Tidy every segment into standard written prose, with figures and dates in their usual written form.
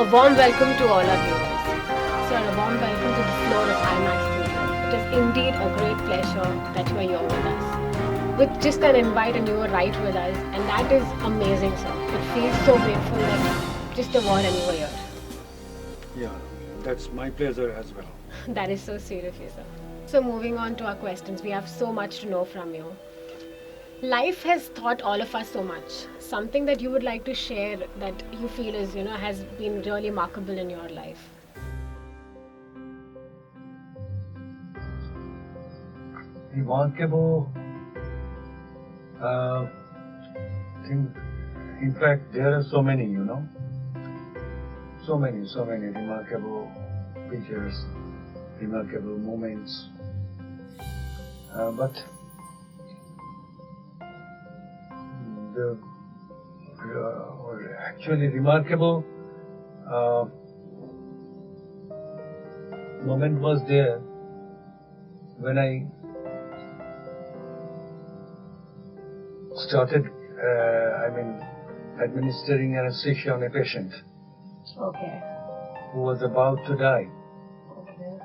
A warm welcome to all our viewers. Sir, a warm welcome to the floor of IMX Studio. It is indeed a great pleasure that you are here with us. With just an invite and you were right with us, and that is amazing, sir. It feels so grateful that just a word and you were here. Yeah, that's my pleasure as well. That is so sweet of you, sir. So moving on to our questions, we have so much to know from you. Life has taught all of us so much. Something that you would like to share that you feel is, has been really remarkable in your life. Remarkable things. In fact, there are so many, so many remarkable features, remarkable moments. But the actually remarkable moment was there when I started, administering anesthesia on a patient Okay. who was about to die Okay.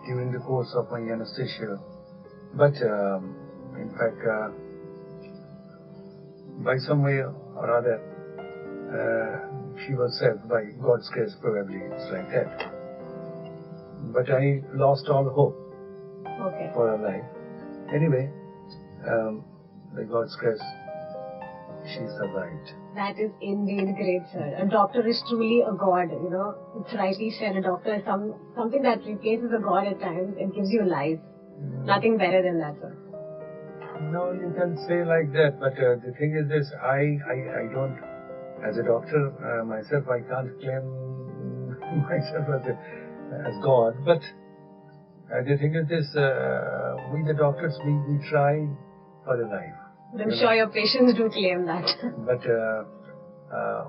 during the course of my anesthesia. But in fact, by some way or other, she was saved by God's grace, probably it's like that. But I lost all hope Okay. for her life. Anyway, by God's grace, she survived. That is indeed great, sir. A doctor is truly a god, It's rightly said, a doctor is something that replaces a god at times and gives you life. Nothing better than that, sir. No, you can say like that, but the thing is this, I don't, as a doctor myself, I can't claim myself as God, but the thing is this, we the doctors, we try for the life. I'm sure your patients do claim that. But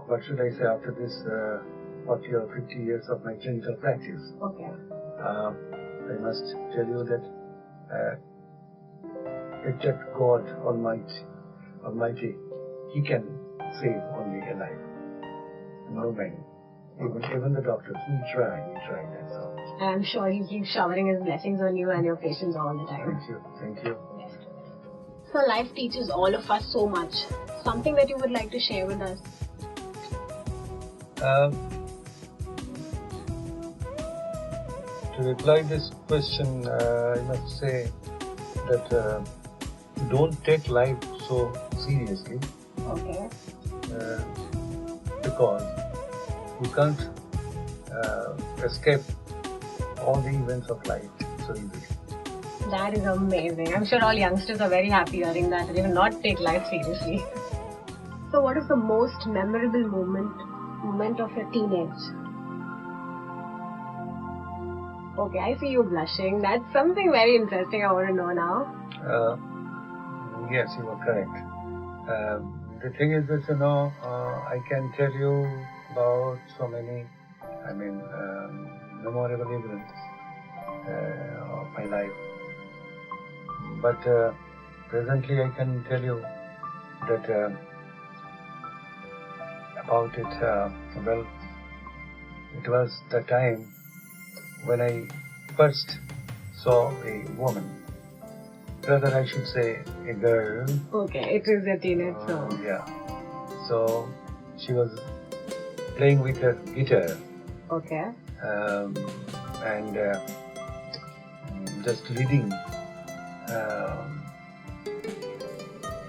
what should I say after this 40 or 50 years of my clinical practice? Okay. I must tell you that except God Almighty, He can save only a life. No man. Even the doctors, we try, that's all. And I'm sure he keeps showering his blessings on you and your patients all the time. Thank you. So life teaches all of us so much. Something that you would like to share with us? To reply this question, I must say that don't take life so seriously. Okay. Because you can't escape all the events of life so easily. That is amazing. I'm sure all youngsters are very happy hearing that. They will not take life seriously. So what is the most memorable moment of your teenage? Okay, I see you blushing. That's something very interesting I want to know now. Yes, you are correct. The thing is that, I can tell you about so many, memorable events of my life. But presently I can tell you that about it, it was the time when I first saw a woman. Rather, I should say a girl. Okay, it is a teenage song. Yeah. So she was playing with her guitar. Okay. And just leading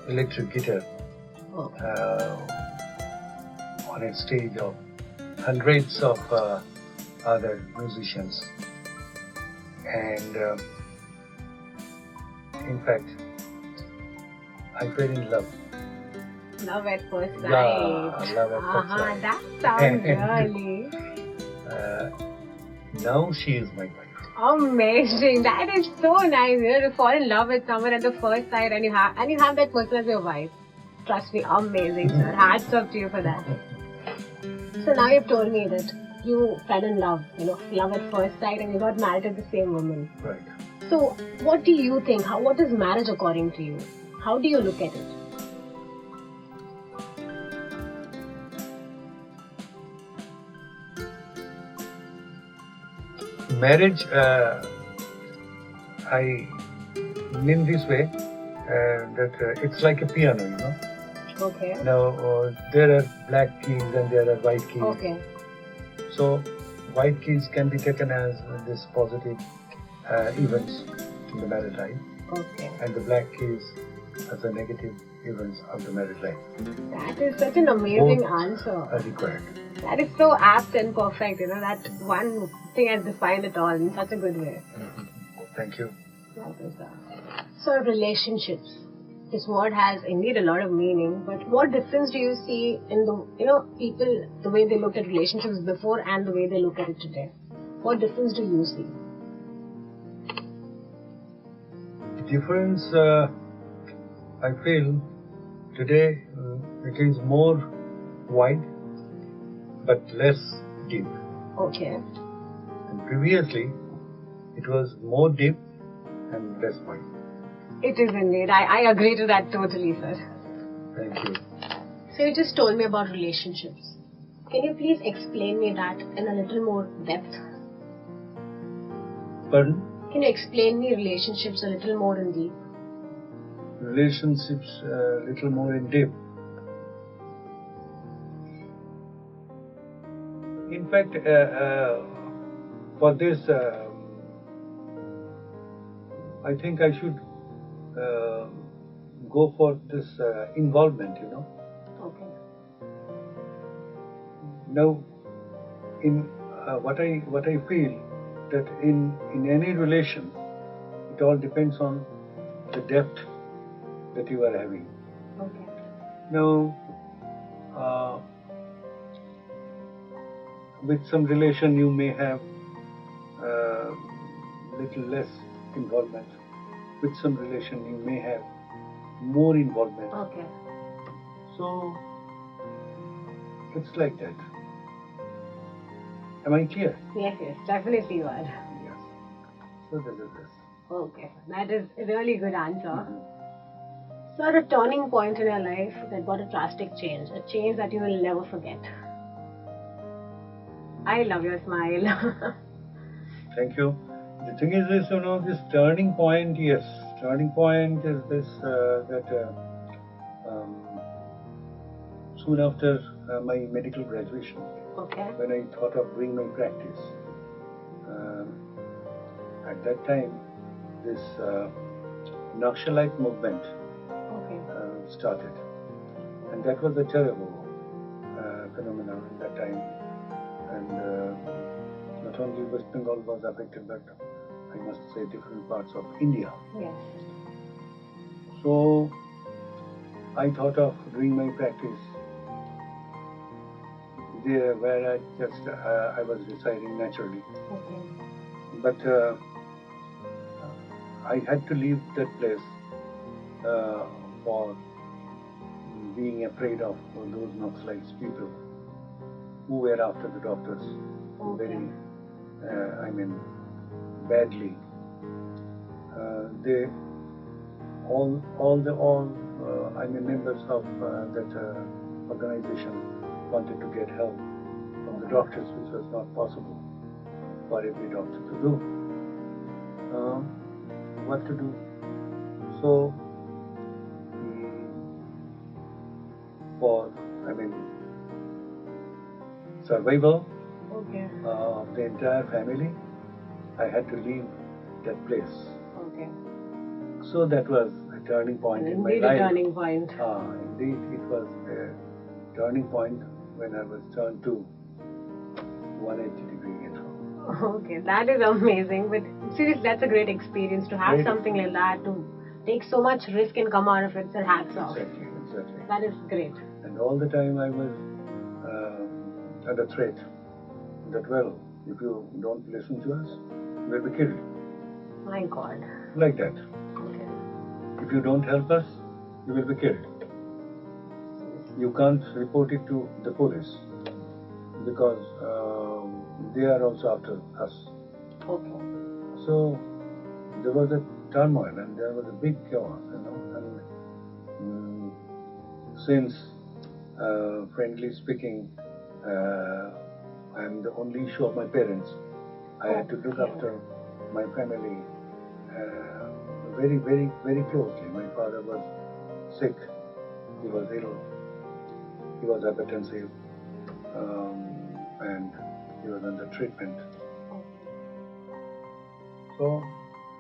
electric guitar on a stage of hundreds of other musicians. And in fact, I fell in love. Love at first sight. Yeah, love at first sight. That sounds really now she is my wife. amazing. That is so nice. To fall in love with someone at the first sight and you have that person as your wife. Trust me, amazing, sir. Hats off to you for that. So now you've told me that you fell in love, love at first sight, and you got married to the same woman. Right. So what do you think? What is marriage according to you? How do you look at it? marriage, I mean this way, that it's like a piano, you know. Okay. Now, there are black keys and there are white keys. Okay. So, white keys can be taken as this positive events in the married life, Okay. and the black keys as the negative events of the married life. That is such an amazing Both answer. are required. That is so apt and perfect. You know, that one thing has defined it all in such a good way. Thank you. So, relationships. This word has indeed a lot of meaning, but what difference do you see in the, people, the way they looked at relationships before and the way they look at it today? What difference do you see? Difference, I feel today it is more wide but less deep. Okay. And previously it was more deep and less wide. It is indeed. I agree to that totally, sir. Thank you. So you just told me about relationships. Can you please explain me that in a little more depth? Pardon? Can you explain me relationships a little more in deep? Relationships a little more in depth. In fact, for this, I think I should go for this involvement, you know. Okay. Now, in what I feel that in any relation, it all depends on the depth that you are having. Okay. Now, with some relation you may have little less involvement. With some relation you may have more involvement. Okay. So it's like that. Am I clear? Yes, definitely you are. Yes. So this is this. Okay, that is a really good answer. So, a turning point in your life that got a drastic change, a change that you will never forget. I love your smile. Thank you. The thing is this, this turning point, yes. Turning point is this, soon after my medical graduation, Okay. when I thought of doing my practice, at that time, this Naxalite movement started. And that was a terrible phenomenon at that time. And not only West Bengal was affected, but I must say different parts of India. Yes. So I thought of doing my practice there where I was residing naturally. Okay. But I had to leave that place for being afraid of those Naxalites people who were after the doctors very, badly. They members of that organization wanted to get help from the doctors, which was not possible for every doctor to do. What to do? So, for survival of the entire family, I had to leave that place. Okay. So that was a turning point in my life. Indeed, a turning point. Indeed, it was a turning point when I was turned to 180 degree, Okay, that is amazing. But seriously, that's a great experience to have something like that, to take so much risk and come out of it. So hats off. Exactly. That is great. And all the time I was under threat that, well, if you don't listen to us, you will be killed. My God. Like that. Okay. If you don't help us, you will be killed. You can't report it to the police because they are also after us. Okay. So there was a turmoil and there was a big chaos, and since friendly speaking, I am the only issue of my parents. I had to look after my family very, very, very closely. My father was sick. He was ill. He was hypertensive, and he was under treatment. So,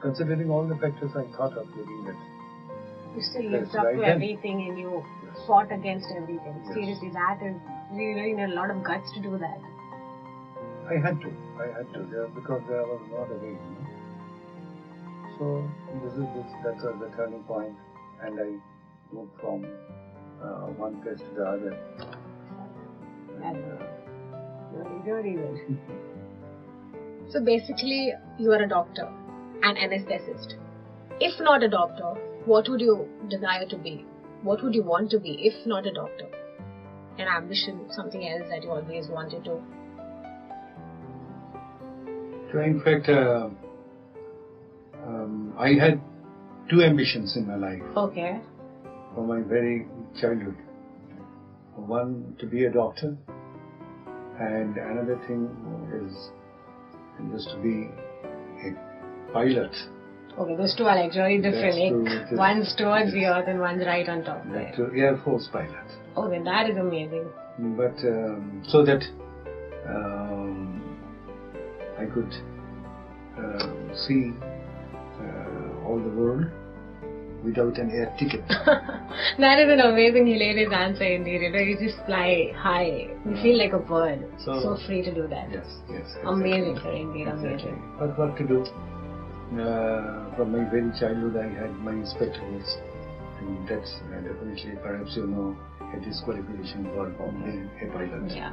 considering all the factors, I thought of doing that. You still lived up to everything and you fought against everything. Yes. Seriously, that is, you really need a lot of guts to do that. I had to, because there was no other way. So that was the turning point, and I moved from one place to the other. Very good. So basically, you are a doctor, an anesthetist. If not a doctor, what would you desire to be? What would you want to be if not a doctor? An ambition, something else that you always wanted to? So in fact, I had two ambitions in my life. Okay. From my very childhood. One, to be a doctor, and another thing is just to be a pilot. Okay, those two are like really different. One's towards the earth and one's right on top there. To Air Force pilot. Okay, that is amazing. But so that I could see all the world without an air ticket. That is an amazing, hilarious answer indeed. You just fly high. You feel like a bird. So free to do that. Yes. Amazing, sir, indeed, amazing. But what to do? From my very childhood, I had my spectacles, and that's definitely, perhaps you know, a disqualification for being a pilot. Yeah.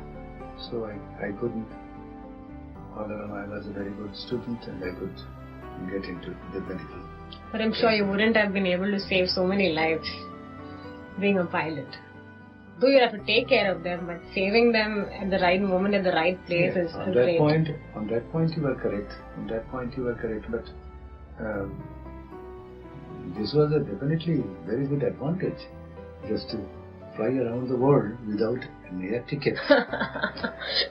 So I couldn't. Although I was a very good student, and I could get into the medical. But I'm sure you wouldn't have been able to save so many lives being a pilot. Though you have to take care of them, but saving them at the right moment, at the right place is great. On that point, you are correct. But this was a definitely very good advantage, just to fly around the world without an air ticket.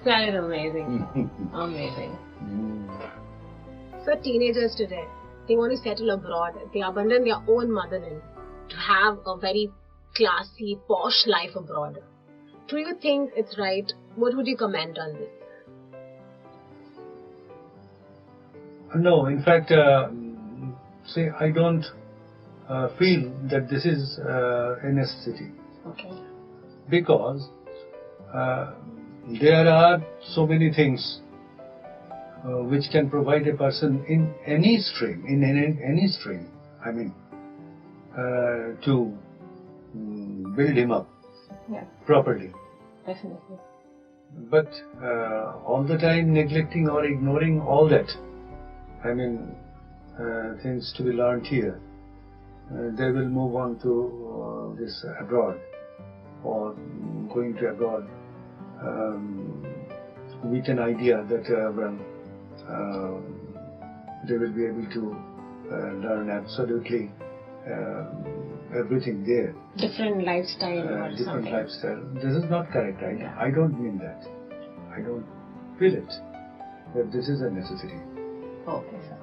That is amazing. Amazing. So teenagers today, they want to settle abroad. They abandon their own motherland to have a very classy, posh life abroad. Do you think it's right? What would you comment on this? No, in fact, I don't feel that this is a necessity. Okay. Because there are so many things which can provide a person in any stream, I mean, to build him up properly. Definitely. But all the time neglecting or ignoring all that, I mean, things to be learned here, they will move on to this abroad, or going to abroad with an idea that they will be able to learn absolutely everything there. Different lifestyle or different something. lifestyle. This is not correct. I don't mean that. I don't feel it. That this is a necessity. Okay, sir.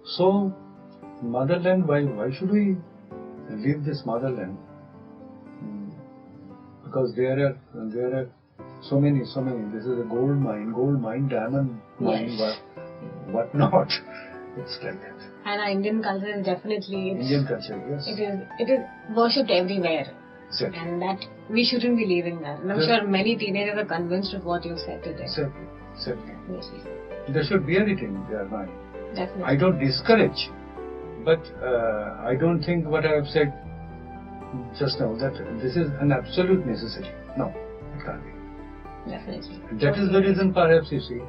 So, motherland, why should we leave this motherland? Because there are so many. This is a gold mine, diamond mine, what not. It's like that. And our Indian culture is definitely... Indian culture, yes. It is worshipped everywhere. Exactly. And that we shouldn't be leaving that. And I'm sure many teenagers are convinced with what you said today. Certainly. Yes. There should be anything in their mind. Definitely. I don't discourage, but I don't think what I have said just now, that this is an absolute necessity. No, it can't be. Definitely. That is the reason, perhaps, you see,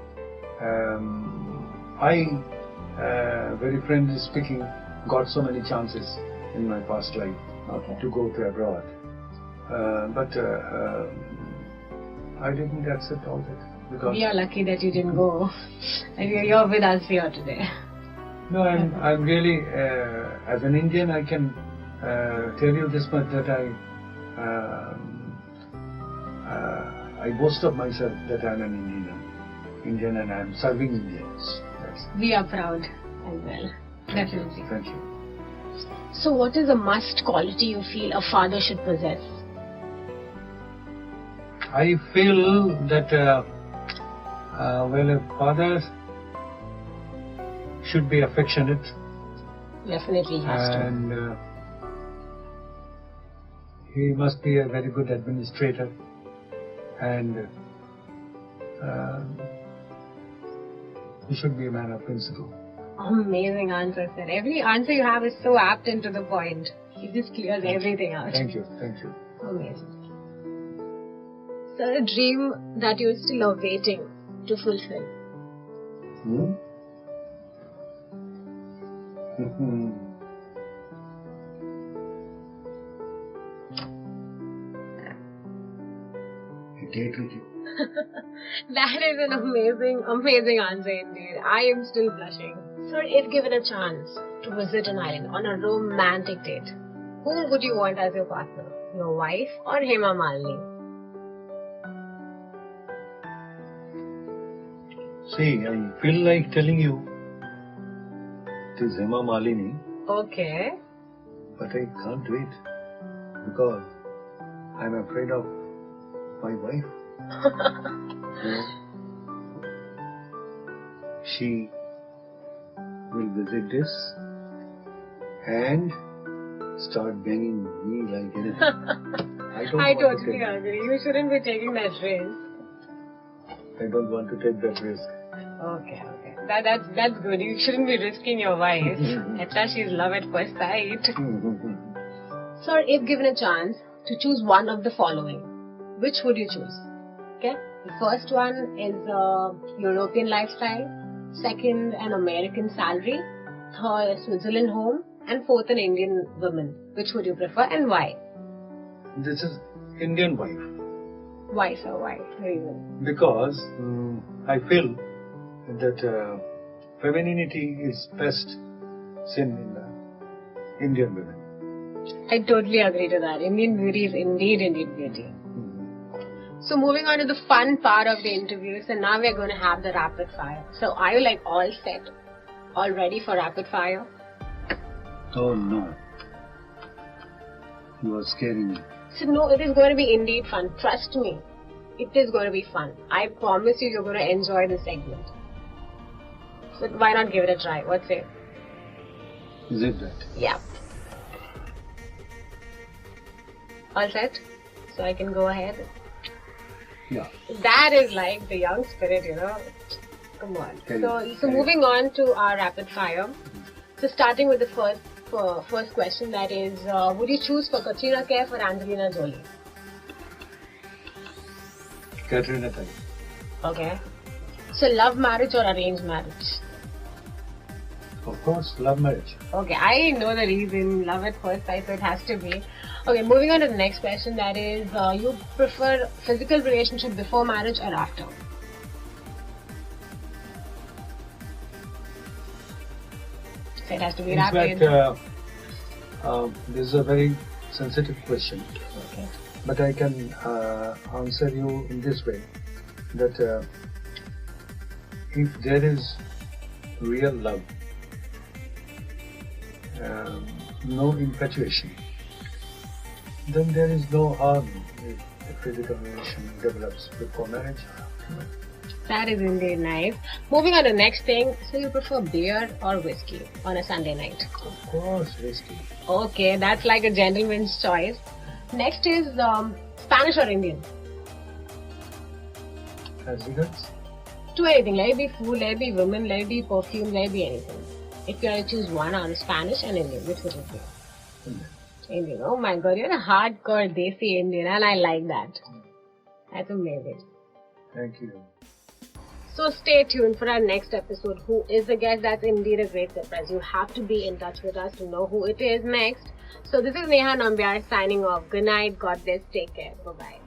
very frankly speaking, got so many chances in my past life to go to abroad. But I didn't accept all that. Because we are lucky that you didn't go. And you're with us here today. No, I'm really, as an Indian, I can tell you this much, that I boast of myself that I'm an Indian and I'm serving Indians. We are proud as well. Definitely. Thank you. So what is a must quality you feel a father should possess? I feel that a father should be affectionate. Definitely has to. And he must be a very good administrator. And he should be a man of principle. Amazing answer, sir. Every answer you have is so apt and to the point. It just clears everything out. Thank you. Thank you. Amazing. Sir, a dream that you're still awaiting to fulfill? A date with you. That is an amazing answer indeed. I am still blushing. Sir, if given a chance to visit an island on a romantic date, whom would you want as your partner? Your wife or Hema Malini? See, I feel like telling you it is Hema Malini, Okay. but I can't do it because I'm afraid of my wife. She will visit this and start banging me like anything. I totally agree. You shouldn't be taking that risk. I don't want to take that risk. Okay. That's good. You shouldn't be risking your wife. At last she's love at first sight. Sir, if given a chance to choose one of the following, which would you choose? Okay. The first one is a European lifestyle. Second, an American salary. Third, a Switzerland home. And fourth, an Indian woman. Which would you prefer and why? This is Indian wife. Why, sir? Why? Reason? Because I feel that femininity is best seen in Indian women. I totally agree to that. Indian beauty is indeed beauty. So moving on to the fun part of the interview. So now we're going to have the rapid fire. So are you like all set? All ready for rapid fire? Oh no. You are scaring me. So no, it is going to be indeed fun. Trust me. It is going to be fun. I promise you're going to enjoy the segment. So why not give it a try? What's it? Is it that? Yeah. All set? So I can go ahead? Yeah. That is like the young spirit, you know. Come on. So moving on to our rapid fire. So starting with the first question, that is, would you choose for Katrina Kaif or Angelina Jolie? Katrina Kaif. Okay. So love marriage or arranged marriage? Of course, love marriage. Okay, I know the reason, love at first sight, so it has to be. Okay, moving on to the next question, that is, you prefer physical relationship before marriage or after? So it has to be rapid. In fact, this is a very sensitive question. Okay. But I can answer you in this way, that if there is real love, no infatuation, then there is no harm if the physical relation develops before marriage. That is indeed nice. Moving on to the next thing, so you prefer beer or whiskey on a Sunday night? Of course, whiskey. Okay, that's like a gentleman's choice. Next is Spanish or Indian? As regards? To anything, let it be food, let it be women, let it be perfume, let it be anything. If you had to choose one out of Spanish and Indian, which would it be? Indian. Oh my god, you're a hardcore Desi Indian and I like that. That's amazing. Thank you. So stay tuned for our next episode. Who is the guest? That's indeed a great surprise. You have to be in touch with us to know who it is next. So this is Neha Nambiar signing off. Good night. God bless. Take care. Bye-bye.